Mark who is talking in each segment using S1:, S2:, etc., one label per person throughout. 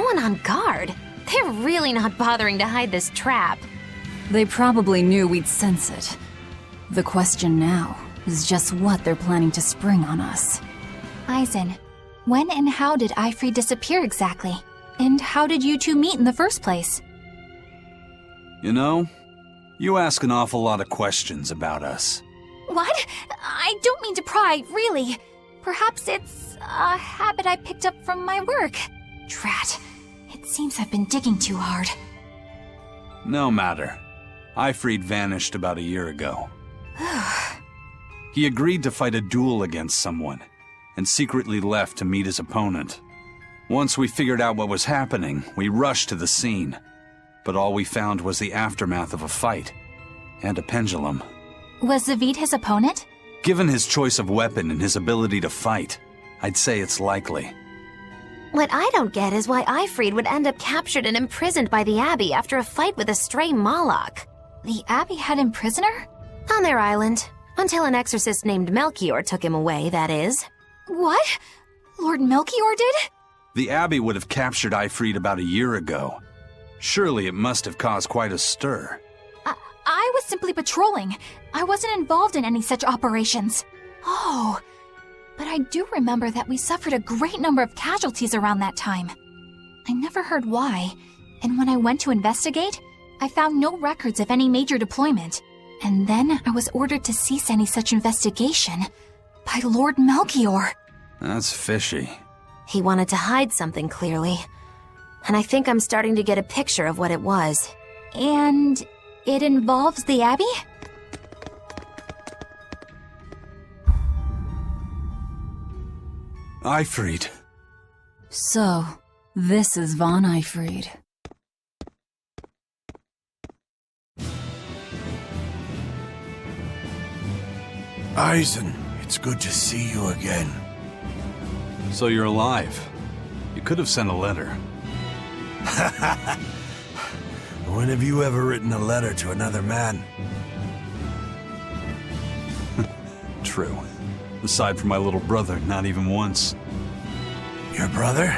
S1: one on guard. They're really not bothering to hide this trap.
S2: They probably knew we'd sense it. The question now is just what they're planning to spring on us.
S3: Eisen, when and how did Eifried disappear exactly? And how did you two meet in the first place?
S4: You know, you ask an awful lot of questions about us.
S3: What? I don't mean to pry, really. Perhaps it's a habit I picked up from my work. Drat. It seems I've been digging too hard.
S4: No matter. Eifried vanished about a year ago. He agreed to fight a duel against someone, and secretly left to meet his opponent. Once we figured out what was happening, we rushed to the scene. But all we found was the aftermath of a fight, and a pendulum.
S3: Was Zavid his opponent?
S4: Given his choice of weapon and his ability to fight, I'd say it's likely.
S1: What I don't get is why Eifried would end up captured and imprisoned by the Abbey after a fight with a stray Malak.
S3: The Abbey had him prisoner?
S1: On their island. Until an exorcist named Melchior took him away, that is.
S3: What? Lord Melchior did?
S4: The Abbey would have captured Eifried about a year ago. Surely it must have caused quite a stir.
S3: I was simply patrolling. I wasn't involved in any such operations. Oh, but I do remember that we suffered a great number of casualties around that time. I never heard why, and when I went to investigate, I found no records of any major deployment. And then I was ordered to cease any such investigation by Lord Melchior.
S4: That's fishy.
S1: He wanted to hide something, clearly. And I think I'm starting to get a picture of what it was.
S3: And it involves the Abbey?
S4: Eifried.
S2: So, this is von Eifried.
S5: Eisen, it's good to see you again.
S4: So you're alive. You could have sent a letter.
S5: When have you ever written a letter to another man?
S4: True. Aside from my little brother, not even once.
S5: Your brother?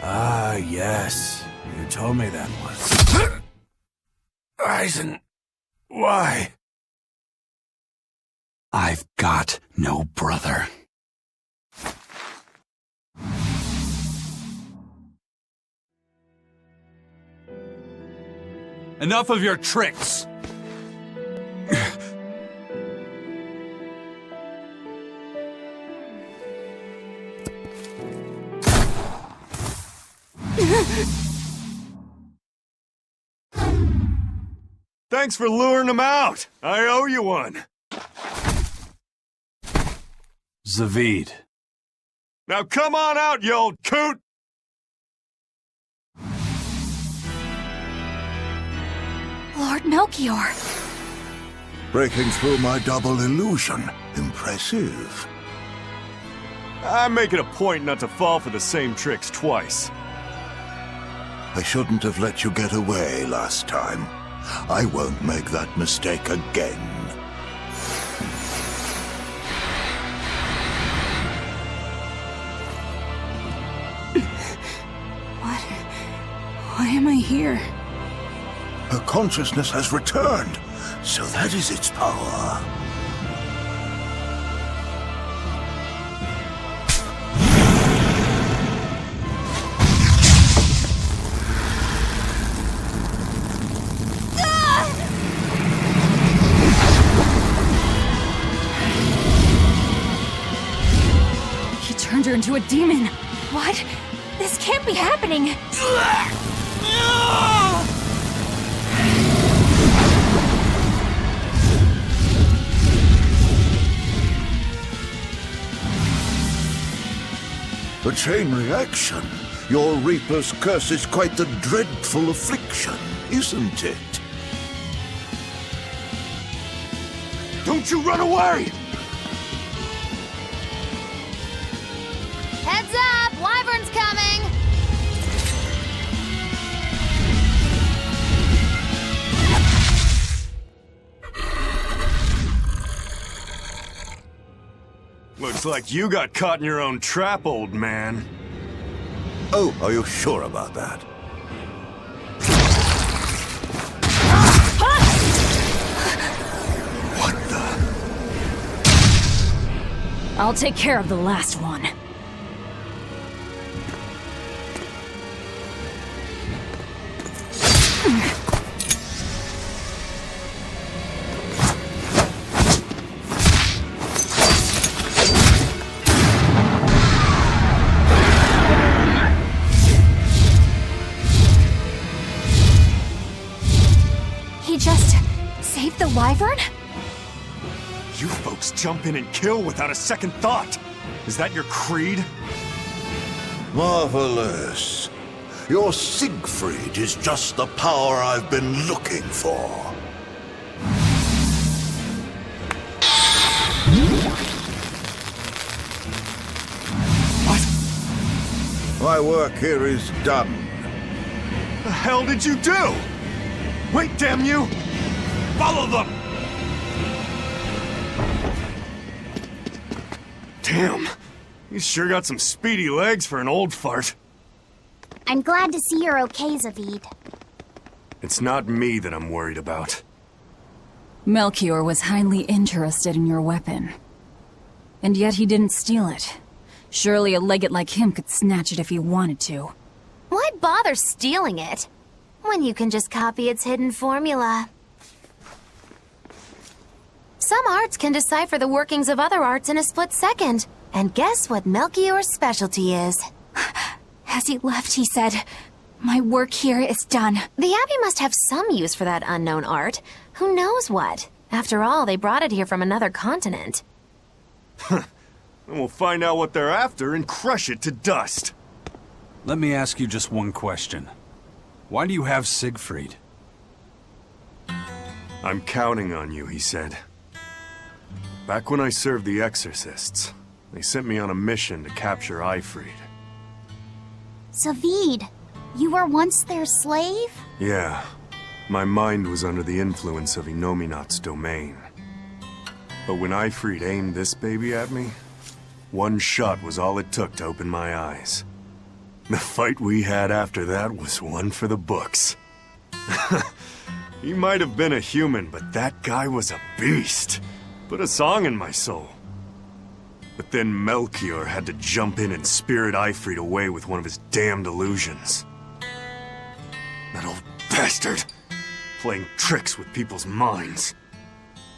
S5: Ah, yes. You told me that once. Eisen, why?
S4: I've got no brother. Enough of your tricks!
S6: Thanks for luring him out. I owe you one.
S4: Zavid.
S6: Now come on out, you old coot!
S3: Lord Melchior.
S7: Breaking through my double illusion. Impressive.
S6: I make it a point not to fall for the same tricks twice.
S7: I shouldn't have let you get away last time. I won't make that mistake again.
S2: Why am I here?
S7: Her consciousness has returned, so that is its power.
S2: He turned her into a demon.
S3: What? This can't be happening.
S7: A chain reaction. Your Reaper's curse is quite the dreadful affliction, isn't it?
S6: Don't you run away!
S1: Heads up! Wyvern's coming!
S6: Looks like you got caught in your own trap, old man.
S7: Oh, are you sure about that? What the?
S2: I'll take care of the last one.
S3: He just saved the wyvern?
S6: You folks jump in and kill without a second thought. Is that your creed?
S7: Marvelous. Your Siegfried is just the power I've been looking for.
S6: What?
S7: My work here is done.
S6: The hell did you do? Wait, damn you! Follow them! Damn, you sure got some speedy legs for an old fart.
S8: I'm glad to see you're okay, Zavid.
S6: It's not me that I'm worried about.
S2: Melchior was highly interested in your weapon. And yet he didn't steal it. Surely a legate like him could snatch it if he wanted to.
S1: Why bother stealing it when you can just copy its hidden formula? Some arts can decipher the workings of other arts in a split second. And guess what Melchior's specialty is?
S3: As he left, he said, "My work here is done."
S1: The Abbey must have some use for that unknown art. Who knows what? After all, they brought it here from another continent.
S6: And we'll find out what they're after and crush it to dust.
S4: Let me ask you just one question. Why do you have Siegfried?
S6: I'm counting on you, he said. Back when I served the Exorcists, they sent me on a mission to capture Ifrid.
S8: Zavid, you were once their slave?
S6: Yeah. My mind was under the influence of Inominat's domain. But when Ifrid aimed this baby at me, one shot was all it took to open my eyes. The fight we had after that was one for the books. He might have been a human, but that guy was a beast. Put a song in my soul. But then Melchior had to jump in and spirit Ifrid away with one of his damned illusions. That old bastard! Playing tricks with people's minds.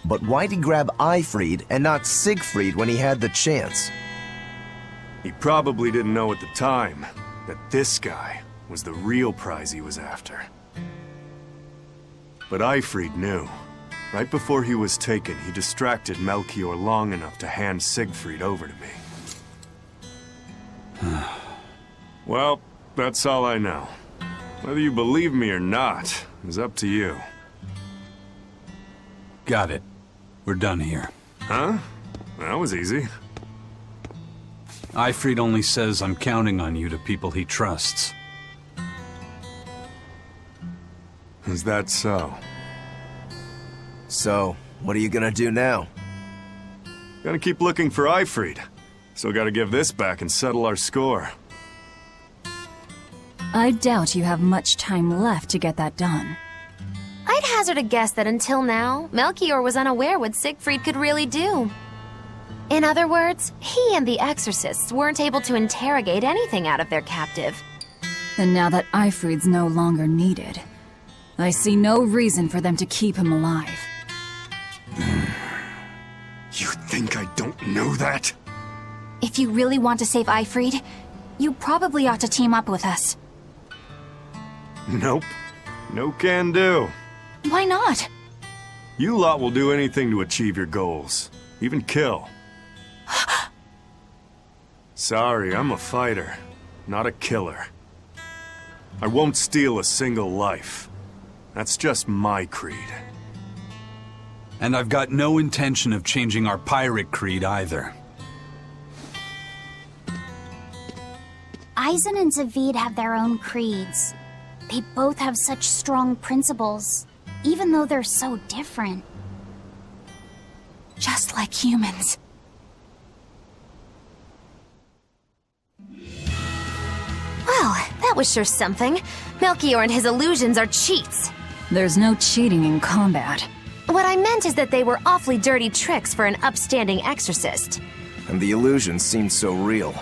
S9: But why'd he grab Ifrid and not Siegfried when he had the chance?
S6: He probably didn't know at the time that this guy was the real prize he was after. But Ifrid knew. Right before he was taken, he distracted Melchior long enough to hand Siegfried over to me. Well, that's all I know. Whether you believe me or not is up to you.
S4: Got it. We're done here.
S6: Huh? That was easy.
S4: Ifrid only says I'm counting on you to people he trusts.
S6: Is that so?
S9: So, what are you gonna do now?
S6: Gonna keep looking for Ifrid. Still gotta give this back and settle our score.
S2: I doubt you have much time left to get that done.
S1: I'd hazard a guess that until now, Melchior was unaware what Siegfried could really do. In other words, he and the Exorcists weren't able to interrogate anything out of their captive.
S2: And now that Ifrid's no longer needed, I see no reason for them to keep him alive.
S6: You think I don't know that?
S3: If you really want to save Ifrid, you probably ought to team up with us.
S6: Nope. No can do.
S3: Why not?
S6: You lot will do anything to achieve your goals. Even kill. Sorry, I'm a fighter, not a killer. I won't steal a single life. That's just my creed.
S4: And I've got no intention of changing our pirate creed either.
S8: Eisen and Zavid have their own creeds. They both have such strong principles, even though they're so different.
S3: Just like humans.
S1: Well, was sure something. Melchior and his illusions are cheats.
S2: There's no cheating in combat.
S1: What I meant is that they were awfully dirty tricks for an upstanding exorcist.
S9: And the illusions seemed so real.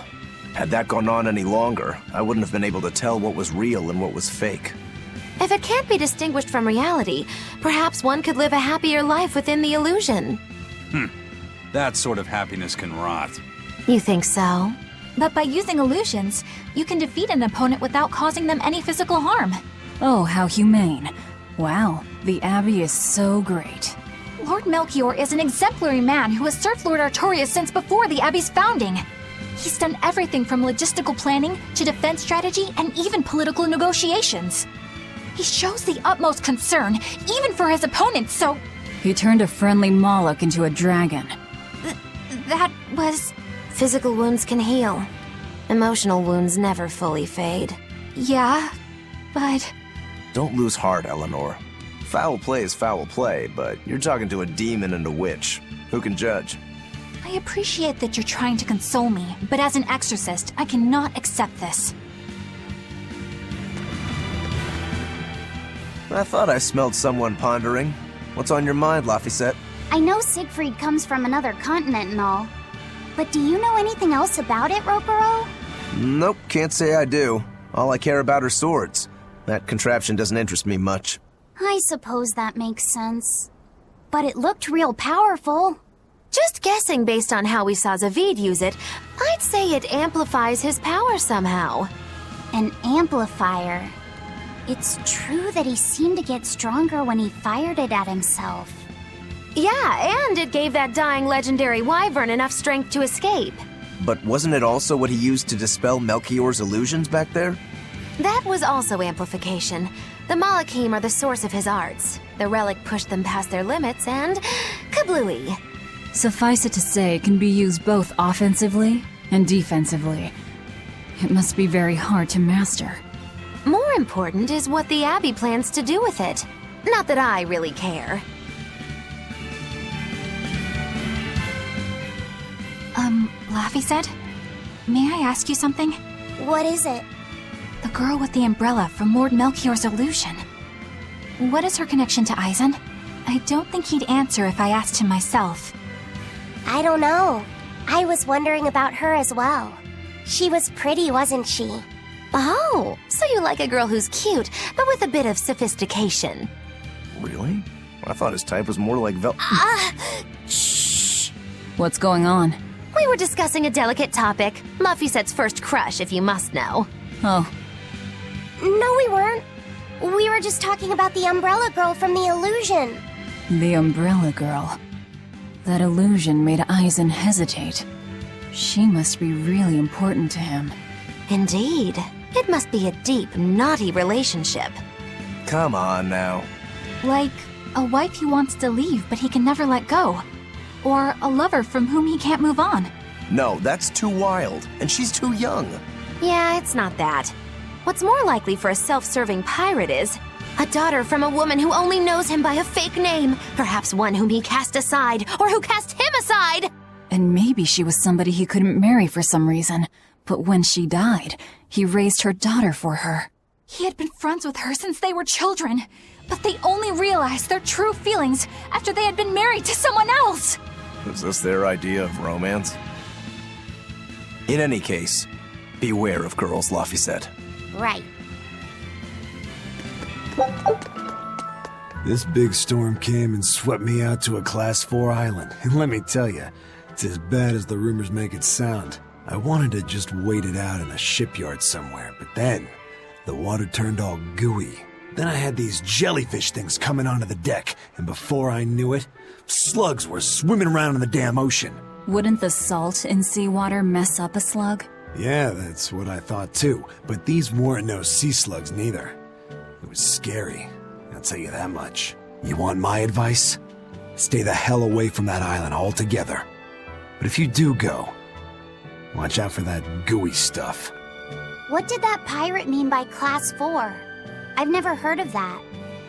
S9: Had that gone on any longer, I wouldn't have been able to tell what was real and what was fake.
S1: If it can't be distinguished from reality, perhaps one could live a happier life within the illusion.
S4: That sort of happiness can rot.
S1: You think so?
S3: But by using illusions, you can defeat an opponent without causing them any physical harm.
S2: Oh, how humane. Wow, the Abbey is so great.
S3: Lord Melchior is an exemplary man who has served Lord Artorias since before the Abbey's founding. He's done everything from logistical planning to defense strategy and even political negotiations. He shows the utmost concern, even for his opponents, so...
S2: He turned a friendly Malak into a dragon.
S3: That was...
S1: Physical wounds can heal. Emotional wounds never fully fade.
S3: Yeah, but...
S9: Don't lose heart, Eleanor. Foul play is foul play, but you're talking to a demon and a witch. Who can judge?
S3: I appreciate that you're trying to console me, but as an exorcist, I cannot accept this.
S9: I thought I smelled someone pondering. What's on your mind, Laphicet?
S8: I know Siegfried comes from another continent and all. But do you know anything else about it, Ropero?
S9: Nope, can't say I do. All I care about are swords. That contraption doesn't interest me much.
S8: I suppose that makes sense. But it looked real powerful.
S1: Just guessing based on how we saw Zavid use it, I'd say it amplifies his power somehow.
S8: An amplifier. It's true that he seemed to get stronger when he fired it at himself.
S1: Yeah, and it gave that dying legendary wyvern enough strength to escape.
S9: But wasn't it also what he used to dispel Melchior's illusions back there?
S1: That was also amplification. The Malakim are the source of his arts. The relic pushed them past their limits and... kablooey.
S2: Suffice it to say, it can be used both offensively and defensively. It must be very hard to master.
S1: More important is what the Abbey plans to do with it. Not that I really care.
S3: Laphicet? May I ask you something?
S8: What is it?
S3: The girl with the umbrella from Lord Melchior's illusion. What is her connection to Eisen? I don't think he'd answer if I asked him myself.
S10: I don't know. I was wondering about her as well. She was pretty, wasn't she?
S1: Oh, so you like a girl who's cute, but with a bit of sophistication.
S9: Really? I thought his type was more like
S10: Shh.
S2: What's going on?
S1: We were discussing a delicate topic. Laphicet's first crush, if you must know.
S2: Oh.
S10: No, we weren't. We were just talking about the umbrella girl from the illusion.
S2: The umbrella girl. That illusion made Eisen hesitate. She must be really important to him.
S1: Indeed. It must be a deep, naughty relationship.
S9: Come on now.
S3: Like a wife he wants to leave but he can never let go. Or a lover from whom he can't move on.
S9: No, that's too wild, and she's too young.
S1: Yeah, it's not that. What's more likely for a self-serving pirate is a daughter from a woman who only knows him by a fake name, perhaps one whom he cast aside, or who cast him aside!
S2: And maybe she was somebody he couldn't marry for some reason. But when she died, he raised her daughter for her.
S3: He had been friends with her since they were children, but they only realized their true feelings after they had been married to someone else!
S9: Is this their idea of romance? In any case, beware of girls, Laphicet.
S10: Right.
S5: This big storm came and swept me out to a Class 4 island, and let me tell you, it's as bad as the rumors make it sound. I wanted to just wait it out in a shipyard somewhere, but then the water turned all gooey. Then I had these jellyfish things coming onto the deck, and before I knew it, slugs were swimming around in the damn ocean.
S2: Wouldn't the salt in seawater mess up a slug?
S5: Yeah, that's what I thought too, but these weren't no sea slugs neither. It was scary, I'll tell you that much. You want my advice? Stay the hell away from that island altogether. But if you do go, watch out for that gooey stuff.
S8: What did that pirate mean by Class 4? I've never heard of that.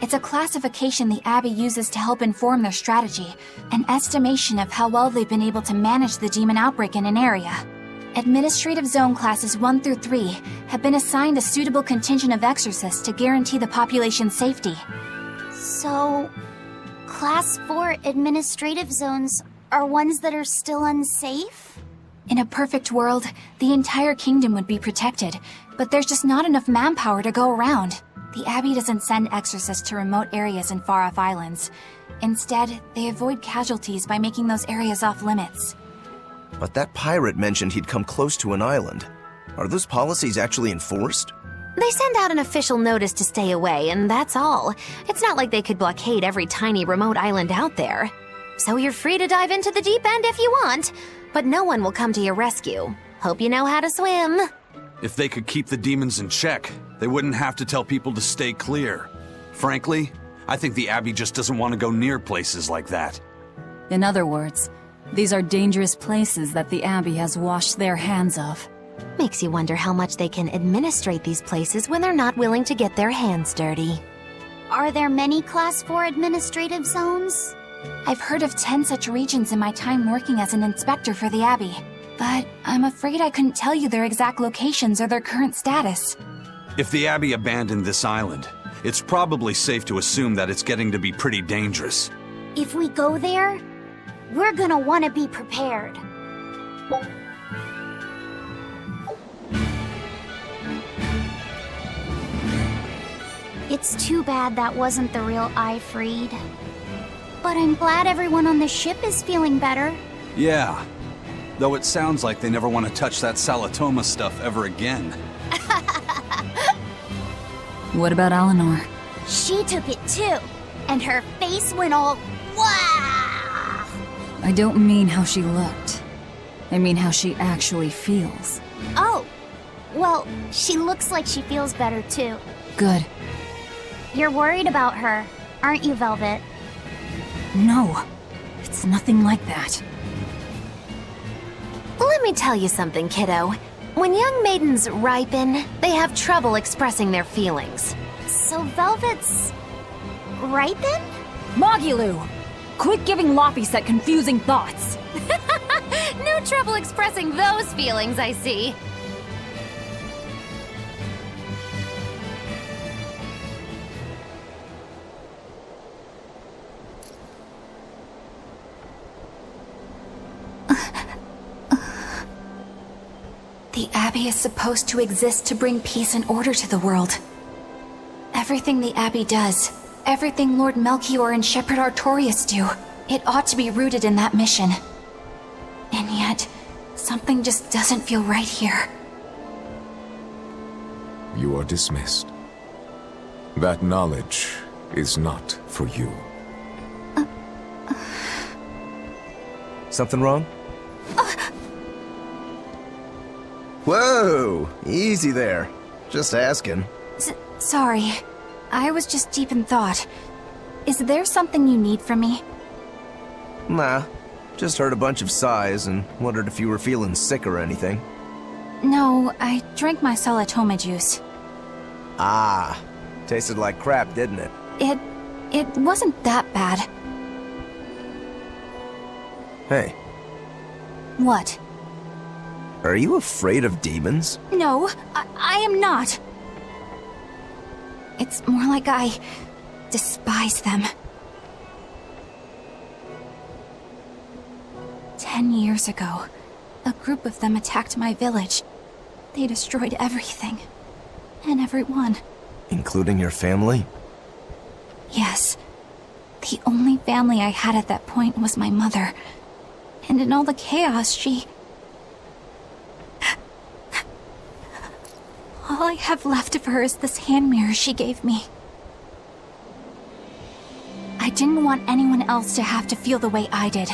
S3: It's a classification the Abbey uses to help inform their strategy, an estimation of how well they've been able to manage the demon outbreak in an area. Administrative Zone Classes 1 through 3 have been assigned a suitable contingent of Exorcists to guarantee the population's safety.
S8: So, Class 4 administrative zones are ones that are still unsafe?
S3: In a perfect world, the entire kingdom would be protected, but there's just not enough manpower to go around. The Abbey doesn't send Exorcists to remote areas and far-off islands. Instead, they avoid casualties by making those areas off-limits.
S9: But that pirate mentioned he'd come close to an island. Are those policies actually enforced?
S1: They send out an official notice to stay away, and that's all. It's not like they could blockade every tiny remote island out there. So you're free to dive into the deep end if you want, but no one will come to your rescue. Hope you know how to swim.
S4: If they could keep the demons in check, they wouldn't have to tell people to stay clear. Frankly, I think the Abbey just doesn't want to go near places like that.
S2: In other words, these are dangerous places that the Abbey has washed their hands of.
S1: Makes you wonder how much they can administrate these places when they're not willing to get their hands dirty.
S8: Are there many Class 4 administrative zones?
S3: I've heard of 10 such regions in my time working as an inspector for the Abbey, but I'm afraid I couldn't tell you their exact locations or their current status.
S4: If the Abbey abandoned this island, it's probably safe to assume that it's getting to be pretty dangerous.
S8: If we go there, we're gonna want to be prepared. It's too bad that wasn't the real Ifreed. But I'm glad everyone on the ship is feeling better.
S4: Yeah, though it sounds like they never want to touch that Salatoma stuff ever again.
S2: What about Eleanor?
S8: She took it too, and her face went all wow!
S2: I don't mean how she looked. I mean how she actually feels.
S8: Oh, well, she looks like she feels better too.
S2: Good.
S8: You're worried about her, aren't you, Velvet?
S2: No, it's nothing like that.
S1: Let me tell you something, kiddo. When young maidens ripen, they have trouble expressing their feelings.
S8: So Velvet's... ripen?
S2: Mogilu! Quit giving Laphicet confusing thoughts!
S1: No trouble expressing those feelings, I see.
S3: The Abbey is supposed to exist to bring peace and order to the world. Everything the Abbey does, everything Lord Melchior and Shepherd Artorius do, it ought to be rooted in that mission. And yet, something just doesn't feel right here.
S11: You are dismissed. That knowledge is not for you.
S9: Something wrong? Whoa! Easy there. Just asking.
S3: Sorry. I was just deep in thought. Is there something you need from me?
S9: Nah. Just heard a bunch of sighs and wondered if you were feeling sick or anything.
S3: No, I drank my Salatoma juice.
S9: Ah. Tasted like crap, didn't it?
S3: It wasn't that bad.
S9: Hey.
S3: What?
S9: Are you afraid of demons?
S3: No, I am not. It's more like I despise them. 10 years ago, a group of them attacked my village. They destroyed everything. And everyone.
S9: Including your family?
S3: Yes. The only family I had at that point was my mother. And in all the chaos, she... All I have left of her is this hand mirror she gave me. I didn't want anyone else to have to feel the way I did.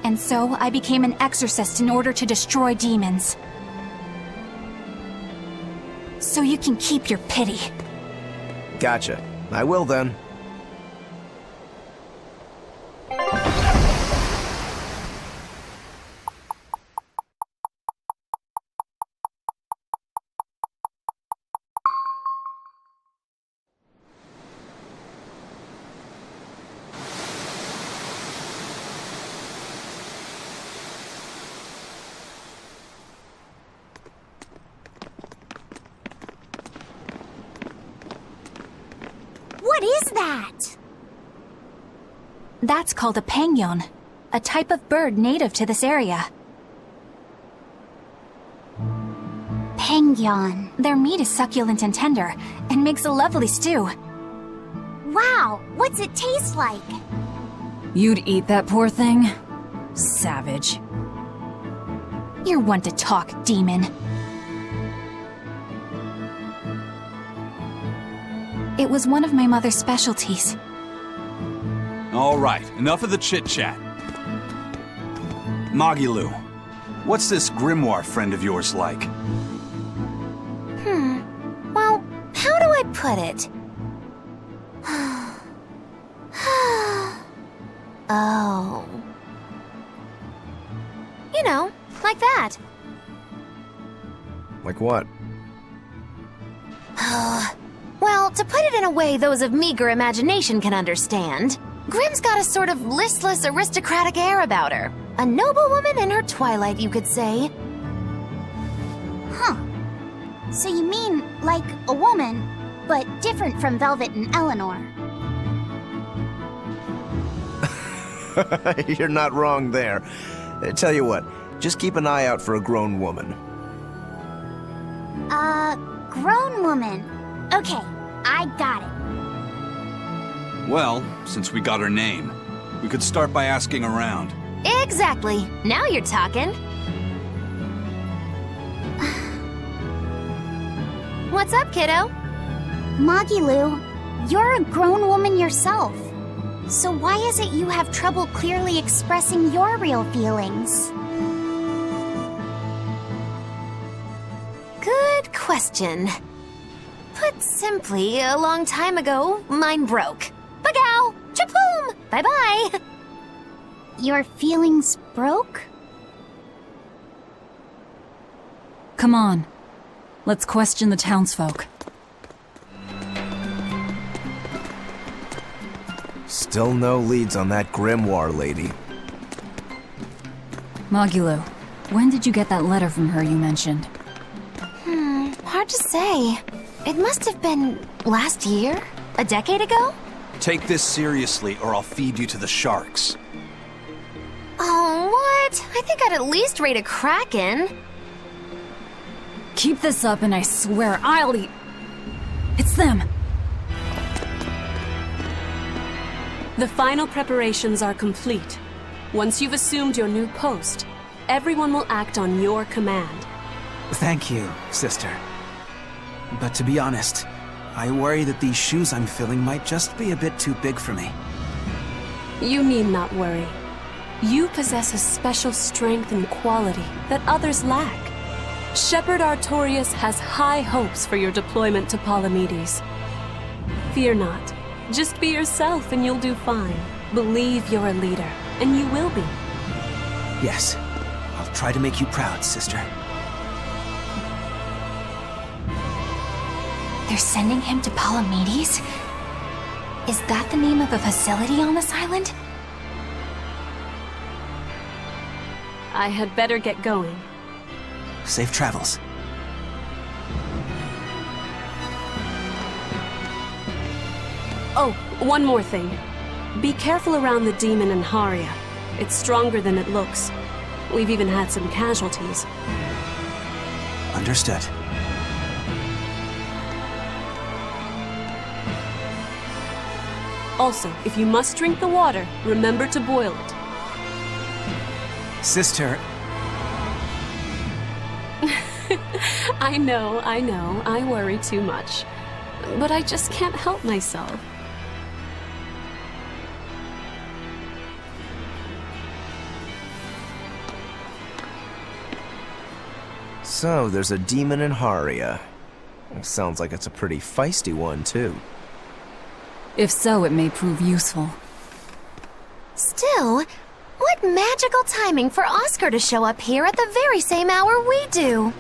S3: And so I became an exorcist in order to destroy demons. So you can keep your pity.
S9: Gotcha. I will then.
S8: What is that?
S3: That's called a penguin, a type of bird native to this area.
S8: Penguin.
S3: Their meat is succulent and tender, and makes a lovely stew.
S8: Wow, what's it taste like?
S2: You'd eat that poor thing? Savage.
S3: You're one to talk, demon. It was one of my mother's specialties.
S4: All right, enough of the chit-chat. Magilu, what's this grimoire friend of yours like?
S1: Well, how do I put it? Oh. You know, like that.
S9: Like what?
S1: Well, to put it in a way those of meager imagination can understand, Grimm's got a sort of listless aristocratic air about her. A noble woman in her twilight, you could say.
S8: Huh. So you mean like a woman, but different from Velvet and Eleanor.
S9: You're not wrong there. Tell you what, just keep an eye out for a grown woman.
S8: Grown woman. Okay, I got it.
S4: Well, since we got her name, we could start by asking around.
S1: Exactly. Now you're talking. What's up, kiddo?
S8: Magilu, you're a grown woman yourself. So why is it you have trouble clearly expressing your real feelings?
S1: Good question. Put simply, a long time ago, mine broke. Bagow! Chapoom! Bye-bye!
S8: Your feelings broke?
S2: Come on. Let's question the townsfolk.
S9: Still no leads on that grimoire lady.
S2: Magilu, when did you get that letter from her you mentioned?
S1: Hard to say. It must have been last year? A decade ago?
S4: Take this seriously, or I'll feed you to the sharks.
S1: Oh, what? I think I'd at least rate a kraken.
S2: Keep this up and I swear I'll eat... It's them!
S12: The final preparations are complete. Once you've assumed your new post, everyone will act on your command.
S13: Thank you, sister. But to be honest, I worry that these shoes I'm filling might just be a bit too big for me.
S12: You need not worry. You possess a special strength and quality that others lack. Shepherd Artorius has high hopes for your deployment to Palamedes. Fear not. Just be yourself and you'll do fine. Believe you're a leader, and you will be.
S13: Yes, I'll try to make you proud, sister.
S3: They're sending him to Palamedes? Is that the name of a facility on this island?
S12: I had better get going.
S13: Safe travels.
S12: Oh, one more thing. Be careful around the demon in Haria. It's stronger than it looks. We've even had some casualties.
S13: Understood.
S12: Also, if you must drink the water, remember to boil it.
S13: Sister...
S12: I know, I worry too much. But I just can't help myself.
S9: So, there's a demon in Haria. Sounds like it's a pretty feisty one, too.
S2: If so, it may prove useful.
S1: Still, what magical timing for Oscar to show up here at the very same hour we do.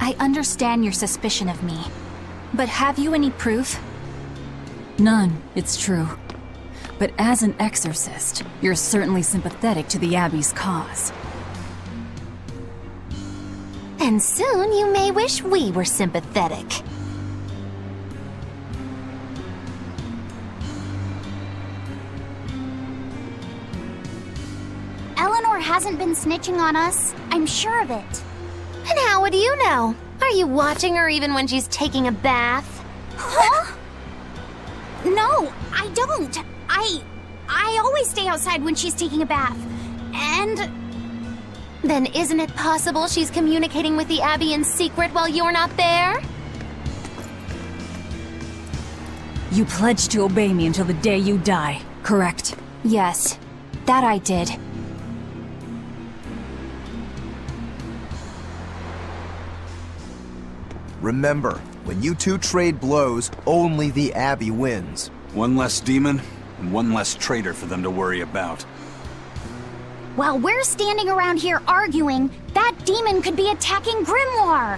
S3: I understand your suspicion of me, but have you any proof?
S2: None, it's true. But as an exorcist, you're certainly sympathetic to the Abbey's cause.
S1: And soon you may wish we were sympathetic.
S8: Eleanor hasn't been snitching on us. I'm sure of it.
S1: And how would you know? Are you watching her even when she's taking a bath?
S8: Huh? No, I don't. I always stay outside when she's taking a bath. And...
S1: Then isn't it possible she's communicating with the Abbey in secret while you're not there?
S2: You pledged to obey me until the day you die, correct?
S3: Yes, that I did.
S9: Remember, when you two trade blows, only the Abbey wins.
S4: One less demon, and one less traitor for them to worry about.
S8: While we're standing around here arguing, that demon could be attacking Grimoire!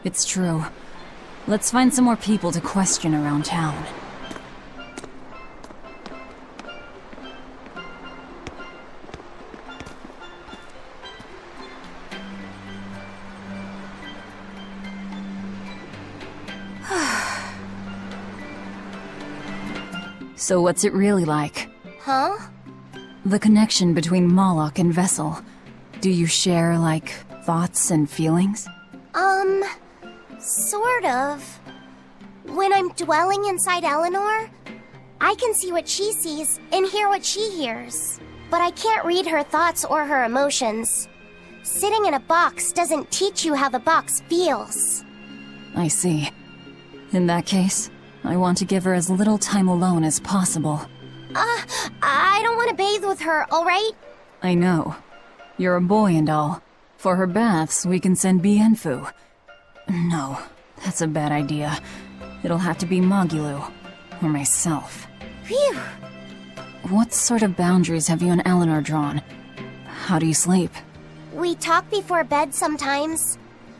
S2: It's true. Let's find some more people to question around town. So what's it really like?
S10: Huh?
S2: The connection between Malak and Vessel. Do you share, like, thoughts and feelings?
S10: Sort of. When I'm dwelling inside Eleanor, I can see what she sees and hear what she hears. But I can't read her thoughts or her emotions. Sitting in a box doesn't teach you how the box feels.
S2: I see. In that case, I want to give her as little time alone as possible.
S10: I don't want to bathe with her, alright?
S2: I know. You're a boy and all. For her baths, we can send Bienfu. No, that's a bad idea. It'll have to be Magilou. Or myself.
S10: Phew!
S2: What sort of boundaries have you and Eleanor drawn? How do you sleep?
S10: We talk before bed sometimes.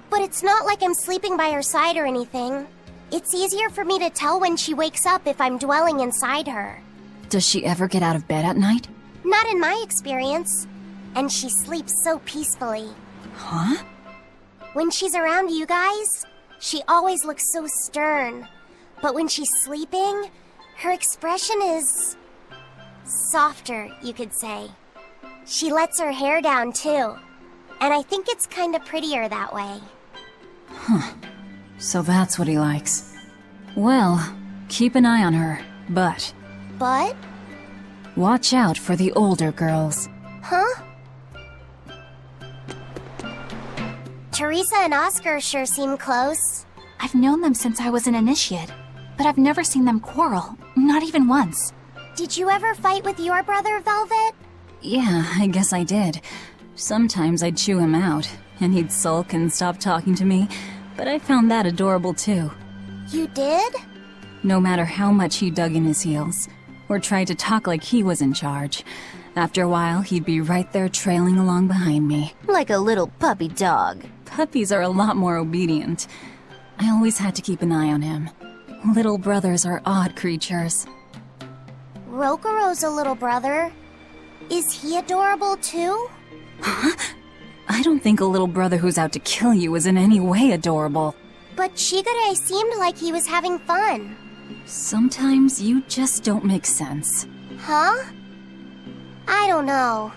S10: But it's not like I'm sleeping by her side or anything. It's easier for me to tell when she wakes up if I'm dwelling inside her.
S2: Does she ever get out of bed at night?
S10: Not in my experience. And she sleeps so peacefully.
S2: Huh?
S10: When she's around you guys, she always looks so stern. But when she's sleeping, her expression is... softer, you could say. She lets her hair down, too. And I think it's kinda prettier that way.
S2: Huh. So that's what he likes. Well, keep an eye on her, but...
S10: But?
S2: Watch out for the older girls.
S10: Huh? Teresa and Oscar sure seem close.
S3: I've known them since I was an initiate, but I've never seen them quarrel, not even once.
S10: Did you ever fight with your brother, Velvet?
S2: Yeah, I guess I did. Sometimes I'd chew him out, and he'd sulk and stop talking to me, but I found that adorable too.
S10: You did?
S2: No matter how much he dug in his heels, or tried to talk like he was in charge, after a while he'd be right there trailing along behind me.
S1: Like a little puppy dog.
S2: Puppies are a lot more obedient. I always had to keep an eye on him. Little brothers are odd creatures.
S10: Rokuro's a little brother. Is he adorable too?
S2: Huh? I don't think a little brother who's out to kill you is in any way adorable.
S10: But Shigure seemed like he was having fun.
S2: Sometimes you just don't make sense.
S10: Huh? I don't know.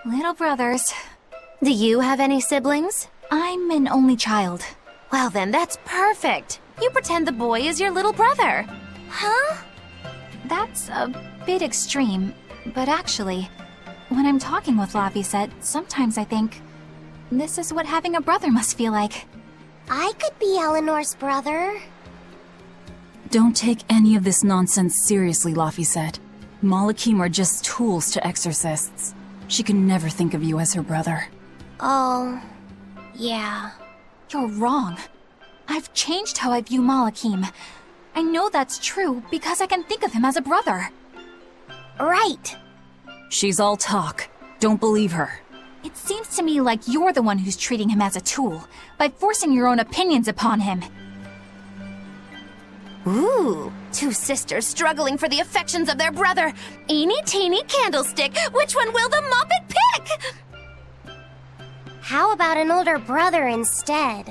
S3: Little brothers.
S1: Do you have any siblings?
S3: I'm an only child.
S1: Well then, that's perfect. You pretend the boy is your little brother.
S10: Huh?
S3: That's a bit extreme, but actually, when I'm talking with Lavisette, sometimes I think, this is what having a brother must feel like.
S10: I could be Eleanor's brother.
S2: Don't take any of this nonsense seriously, Lavisette. Malakim are just tools to Exorcists. She can never think of you as her brother.
S10: Oh, yeah.
S3: You're wrong. I've changed how I view Malakim. I know that's true because I can think of him as a brother.
S10: Right.
S2: She's all talk. Don't believe her.
S3: It seems to me like you're the one who's treating him as a tool, by forcing your own opinions upon him.
S1: Ooh, Two sisters struggling for the affections of their brother. Eeny teeny candlestick, which one will the Muppet pick?
S10: How about an older brother instead?